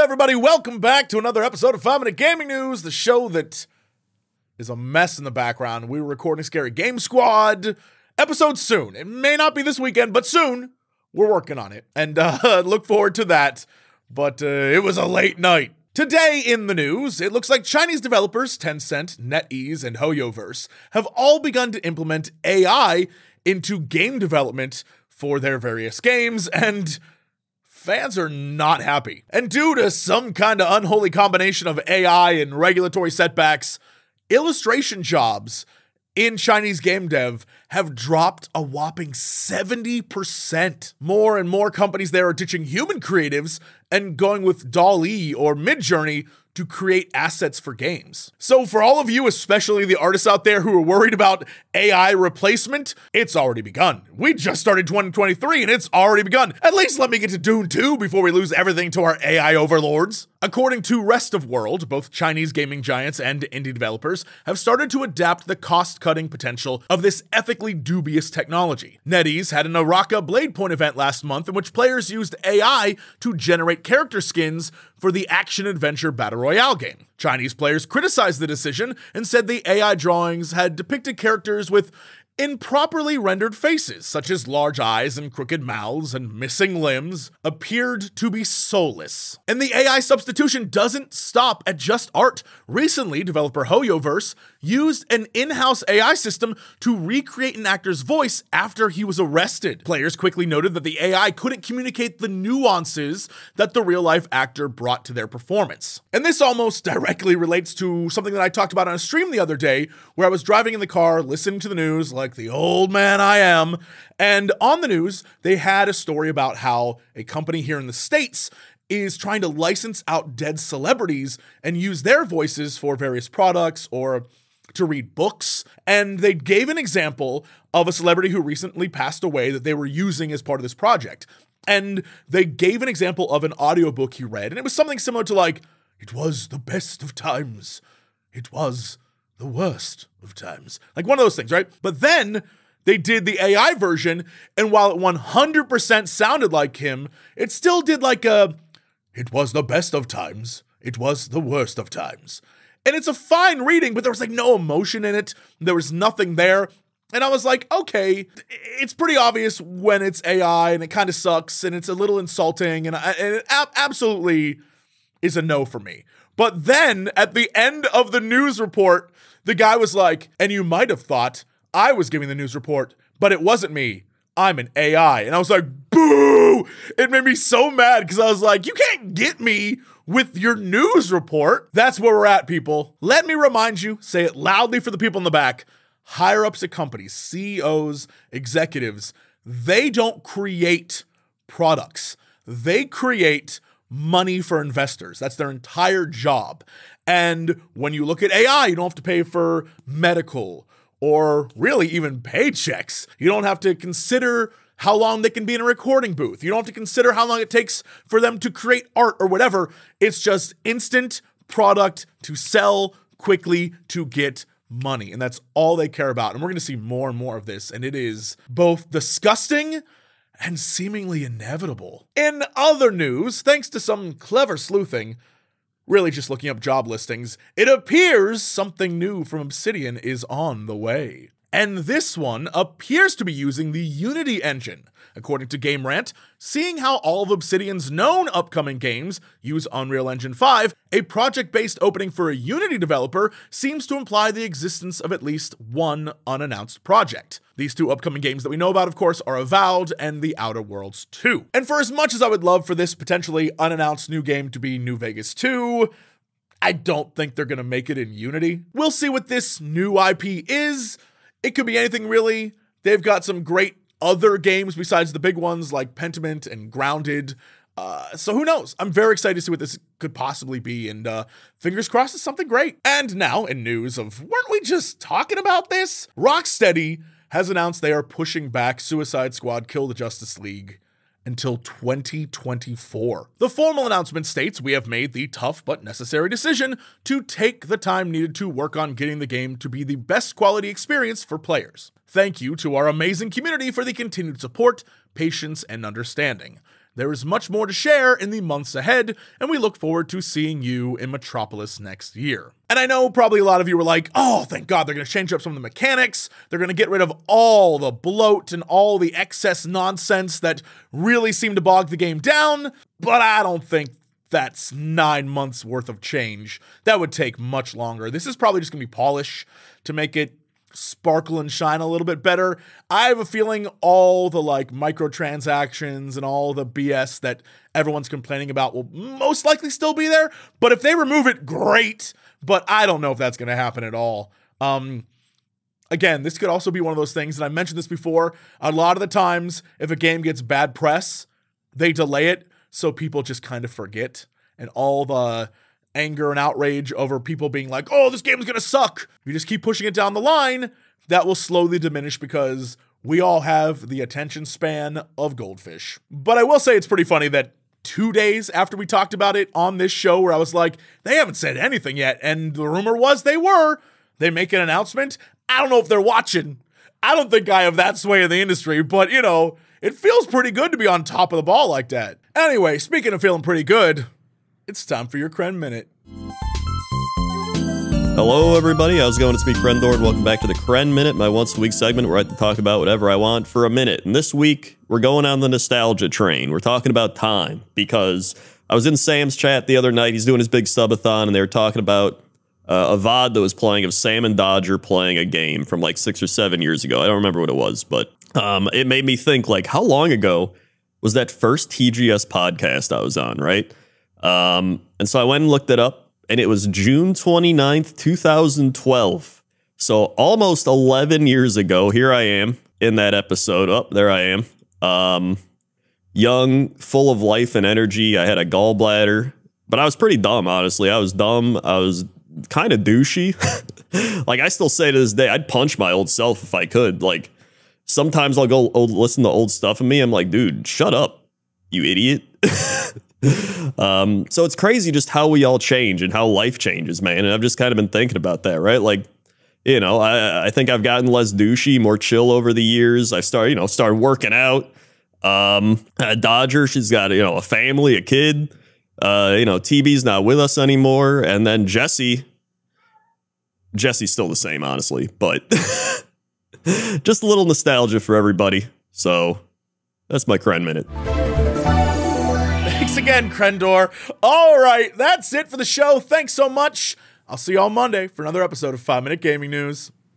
everybody? Welcome back to another episode of 5 Minute Gaming News, the show that is a mess in the background. We were recording Scary Game Squad episode soon. It may not be this weekend, but soon. We're working on it, and look forward to that. But it was a late night. Today in the news, it looks like Chinese developers Tencent, NetEase, and HoYoverse have all begun to implement AI into game development for their various games, and fans are not happy. And due to some kind of unholy combination of AI and regulatory setbacks, illustration jobs in Chinese game dev have dropped a whopping 70%. More and more companies there are ditching human creatives and going with DALL-E or Midjourney to create assets for games. So for all of you, especially the artists out there who are worried about AI replacement, it's already begun. We just started 2023 and it's already begun. At least let me get to Dune 2 before we lose everything to our AI overlords. According to Rest of World, both Chinese gaming giants and indie developers have started to adapt the cost-cutting potential of this ethically dubious technology. NetEase had an Araka Bladepoint event last month in which players used AI to generate character skins for the action-adventure battle royale game. Chinese players criticized the decision and said the AI drawings had depicted characters with improperly rendered faces, such as large eyes and crooked mouths and missing limbs, appeared to be soulless. And the AI substitution doesn't stop at just art. Recently, developer HoYoverse used an in-house AI system to recreate an actor's voice after he was arrested. Players quickly noted that the AI couldn't communicate the nuances that the real-life actor brought to their performance. And this almost directly relates to something that I talked about on a stream the other day, where I was driving in the car, listening to the news like the old man I am, and on the news, they had a story about how a company here in the States is trying to license out dead celebrities and use their voices for various products or to read books. And they gave an example of a celebrity who recently passed away that they were using as part of this project. And they gave an example of an audiobook he read, and it was something similar to like, "It was the best of times. It was the worst of times." Like one of those things, right? But then they did the AI version, and while it 100% sounded like him, it still did like a, "It was the best of times. It was the worst of times." And it's a fine reading, but there was like no emotion in it. There was nothing there. And I was like, okay, it's pretty obvious when it's AI and it kind of sucks and it's a little insulting and it absolutely is a no for me. But then at the end of the news report, the guy was like, "And you might have thought I was giving the news report, but it wasn't me. I'm an AI." And I was like, boo! It made me so mad because I was like, you can't get me with your news report. That's where we're at, people. Let me remind you, say it loudly for the people in the back. Higher ups at companies, CEOs, executives, they don't create products. They create money for investors. That's their entire job. And when you look at AI, you don't have to pay for medical or really even paychecks. You don't have to consider how long they can be in a recording booth. You don't have to consider how long it takes for them to create art or whatever. It's just instant product to sell quickly to get money. And that's all they care about. And we're going to see more and more of this. And it is both disgusting and seemingly inevitable. In other news, thanks to some clever sleuthing, really just looking up job listings, it appears something new from Obsidian is on the way. And this one appears to be using the Unity engine. According to GameRant, seeing how all of Obsidian's known upcoming games use Unreal Engine 5, a project-based opening for a Unity developer seems to imply the existence of at least one unannounced project. These two upcoming games that we know about, of course, are Avowed and The Outer Worlds 2. And for as much as I would love for this potentially unannounced new game to be New Vegas 2, I don't think they're gonna make it in Unity. We'll see what this new IP is. It could be anything really. They've got some great other games besides the big ones like Pentiment and Grounded. So who knows? I'm very excited to see what this could possibly be, and fingers crossed it's something great. And now in news of, weren't we just talking about this? Rocksteady has announced they are pushing back Suicide Squad Kill the Justice League until 2024. The formal announcement states, "We have made the tough but necessary decision to take the time needed to work on getting the game to be the best quality experience for players. Thank you to our amazing community for the continued support, patience, and understanding. There is much more to share in the months ahead, and we look forward to seeing you in Metropolis next year. And I know probably a lot of you were like, oh, thank God, they're going to change up some of the mechanics. They're going to get rid of all the bloat and all the excess nonsense that really seemed to bog the game down. But I don't think that's 9 months worth of change. That would take much longer. This is probably just going to be polish to make it sparkle and shine a little bit better. I have a feeling all the like microtransactions and all the BS that everyone's complaining about will most likely still be there. But if they remove it, great. But I don't know if that's going to happen at all. Again, this could also be one of those things, and I mentioned this before, a lot of the times if a game gets bad press, they delay it so people just kind of forget. And all the anger and outrage over people being like, oh, this game's gonna suck. If you just keep pushing it down the line, that will slowly diminish because we all have the attention span of goldfish. But I will say it's pretty funny that 2 days after we talked about it on this show where I was like, they haven't said anything yet. And the rumor was they make an announcement. I don't know if they're watching. I don't think I have that sway in the industry, but you know, it feels pretty good to be on top of the ball like that. Anyway, speaking of feeling pretty good, it's time for your Kren Minute. Hello everybody, how's it going? It's me, Krendor. Welcome back to the Kren Minute, my once-a-week segment where I talk about whatever I want for a minute. And this week, we're going on the nostalgia train. We're talking about time, because I was in Sam's chat the other night. He's doing his big subathon, and they were talking about a VOD that was playing of Sam and Dodger playing a game from like 6 or 7 years ago. I don't remember what it was, but it made me think, like, how long ago was that first TGS podcast I was on, right? And so I went and looked it up, and it was June 29th, 2012. So almost 11 years ago, here I am in that episode. Oh, there I am. Young, full of life and energy. I had a gallbladder, but I was pretty dumb, honestly. I was dumb. I was kind of douchey. Like, I still say to this day, I'd punch my old self if I could. Like, sometimes I'll go listen to old stuff of me. I'm like, dude, shut up, you idiot. So it's crazy just how we all change and how life changes, man. And I've just kind of been thinking about that, right? Like, you know, I think I've gotten less douchey, more chill over the years. I started working out. Dodger, she's got, you know, a family, a kid. You know, TB's not with us anymore. And then Jesse's still the same, honestly, but just a little nostalgia for everybody. So that's my Kren Minute. Thanks again, Krendor. All right, that's it for the show. Thanks so much. I'll see you on Monday for another episode of 5 Minute Gaming News.